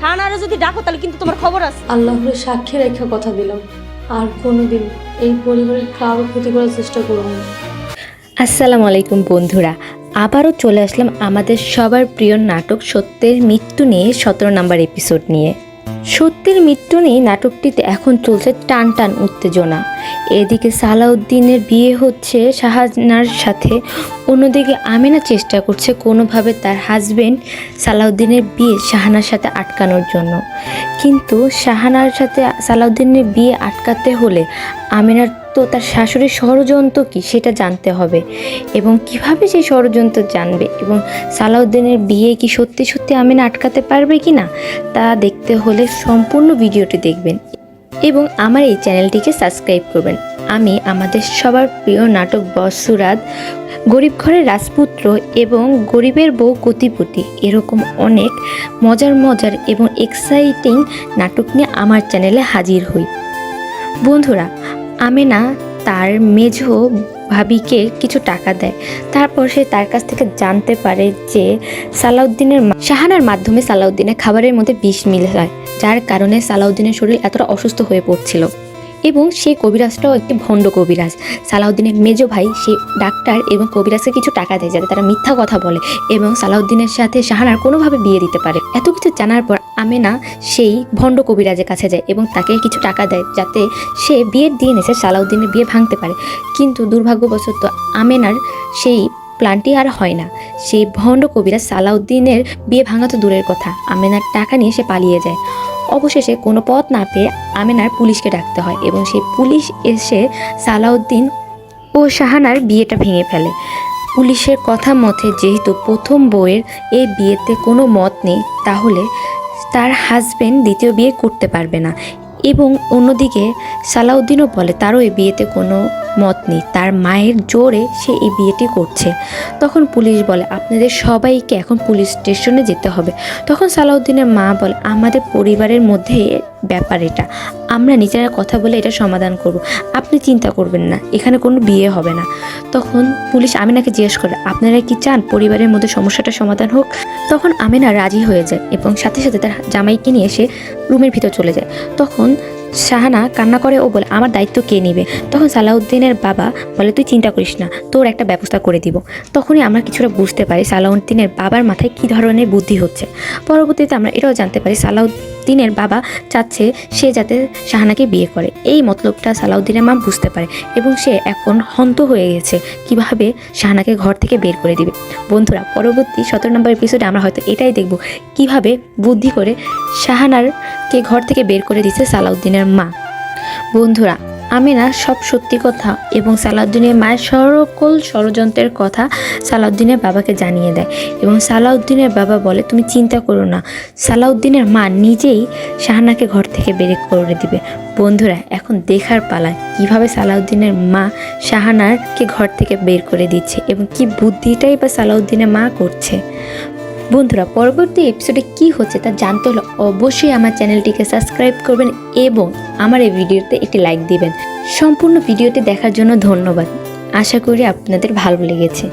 শাহানারে যদি ডাকো তাহলে কিন্তু তোমার খবর আছে। আল্লাহর সাক্ষী রেখে কথা দিলাম, আর কোনোদিন এই পরিবারের কারো ক্ষতি করার চেষ্টা করব না। আসসালামু আলাইকুম বন্ধুরা, আবারও চলে আসলাম আমাদের সবার প্রিয় নাটক সত্যের মৃত্যু নিয়ে 17 নম্বর এপিসোড নিয়ে। সত্যের মৃত্যু নিয়ে নাটকটিতে এখন চলছে টান টান উত্তেজনা। এদিকে সালাউদ্দিনের বিয়ে হচ্ছে শাহানার সাথে, অন্যদিকে আমিনা চেষ্টা করছে কোনোভাবে তার হাজবেন্ড সালাউদ্দিনের বিয়ে শাহানার সাথে আটকানোর জন্য। কিন্তু শাহানার সাথে সালাউদ্দিনের বিয়ে আটকাতে হলে আমিনার তো তার শাশুড়ির ষড়যন্ত্র কী সেটা জানতে হবে, এবং কিভাবে সেই ষড়যন্ত্র জানবে, এবং সালাউদ্দিনের বিয়ে কি সত্যি সত্যি আমিনা আটকাতে পারবে কি না তা দেখতে হলে সম্পূর্ণ ভিডিওটি দেখবেন এবং আমার এই চ্যানেলটিকে সাবস্ক্রাইব করবেন। আমি আমাদের সবার প্রিয় নাটক বসুরাত, গরিব ঘরের রাজপুত্র এবং গরিবের বউ কোটিপতি, এরকম অনেক মজার এবং এক্সাইটিং নাটক নিয়ে আমার চ্যানেলে হাজির হই। বন্ধুরা, আমিনা তার মেঝো ভাবিকে কিছু টাকা দেয়, তারপর সে তার কাছ থেকে জানতে পারে যে শাহানার মাধ্যমে সালাউদ্দিনের খাবারের মধ্যে বিষ মিলায়, যার কারণে সালাউদ্দিনের শরীর এতটা অসুস্থ হয়ে পড়ছিল। এবং সেই কবিরাজটাও একটি ভণ্ড কবিরাজ। সালাউদ্দিনের মেজো ভাই সেই ডাক্তার এবং কবিরাজকে কিছু টাকা দেয় যাতে তারা মিথ্যা কথা বলে এবং সালাউদ্দিনের সাথে শাহানার কোনোভাবে বিয়ে দিতে পারে। এত কিছু জানার পর আমিনা সেই ভণ্ড কবিরাজের কাছে যায় এবং তাকে কিছু টাকা দেয় যাতে সে বিয়ের দিন এসে সালাউদ্দিনের বিয়ে ভাঙতে পারে। কিন্তু দুর্ভাগ্যবশত আমিনার সেই প্ল্যানটি আর হয় না। সেই ভণ্ড কবিরাজ সালাউদ্দিনের বিয়ে ভাঙা তো দূরের কথা, আমিনার টাকা নিয়ে সে পালিয়ে যায়। অবশেষে কোনো পথ না পেয়ে আমিনার পুলিশকে ডাকতে হয় এবং সেই পুলিশ এসে সালাউদ্দিন ও শাহানার বিয়েটা ভেঙে ফেলে। পুলিশের কথা মতে যেহেতু প্রথম বউয়ের এই বিয়েতে কোনো মত নেই, তাহলে তার হাজবেন্ড দ্বিতীয় বিয়ে করতে পারবে না। এবং অন্যদিকে সালাউদ্দিনও বলে তারও এই বিয়েতে কোনো মত নেই, তার মায়ের জোরে সে এই বিয়েটি করছে। তখন পুলিশ বলে আপনাদের সবাইকে এখন পুলিশ স্টেশনে যেতে হবে। তখন সালাউদ্দিনের মা বলে আমাদের পরিবারের মধ্যে ব্যাপার এটা, আমরা নিজেরা কথা বলে এটা সমাধান করব, আপনি চিন্তা করবেন না, এখানে কোনো বিয়ে হবে না। তখন পুলিশ আমিনাকে জিজ্ঞেস করে আপনারা কি চান পরিবারের মধ্যে সমস্যাটা সমাধান হোক? তখন আমিনা রাজি হয়ে যায় এবং সাথে সাথে তার জামাইকে নিয়ে এসে রুমের ভিতর চলে যায়। তখন শাহানা কান্না করে ও বলে আমার দায়িত্ব কে নেবে? তখন সালাউদ্দিনের বাবা বলে তুই চিন্তা করিস না, তোর একটা ব্যবস্থা করে দিব। তখনই আমরা কিছুটা বুঝতে পারি সালাউদ্দিনের বাবার মাথায় কী ধরনের বুদ্ধি হচ্ছে। পরবর্তীতে আমরা এটাও জানতে পারি সালাউদ্দিনের বাবা চাচ্ছে সে যাতে শাহানাকে বিয়ে করে। এই মতলবটা সালাউদ্দিনের মা বুঝতে পারে এবং সে এখন হন্ত হয়ে গেছে কিভাবে শাহানাকে ঘর থেকে বের করে দিবে। বন্ধুরা, পরবর্তী 17 নম্বর এপিসোডে আমরা হয়তো এটাই দেখব কিভাবে বুদ্ধি করে শাহানারকে ঘর থেকে বের করে দিচ্ছে সালাউদ্দিনের মা। বন্ধুরা, আমিনা সব সত্যি কথা এবং সালাউদ্দিনের মায়ের সকল ষড়যন্ত্রের কথা সালাউদ্দিনের বাবাকে জানিয়ে দেয় এবং সালাউদ্দিনের বাবা বলে তুমি চিন্তা করো না, সালাউদ্দিনের মা নিজেই শাহানাকে ঘর থেকে বের করে দিবে। বন্ধুরা, এখন দেখার পালা কিভাবে সালাউদ্দিনের মা শাহানাকে ঘর থেকে বের করে দিচ্ছে এবং কি বুদ্ধিটাই বা সালাউদ্দিনের মা করছে। বন্ধুরা, পরবর্তী এপিসোডে কী হচ্ছে তা জানতে হলে অবশ্যই আমার চ্যানেলটিকে সাবস্ক্রাইব করবেন এবং আমার এই ভিডিওতে একটি লাইক দিবেন। সম্পূর্ণ ভিডিওটি দেখার জন্য ধন্যবাদ। আশা করি আপনাদের ভালো লেগেছে।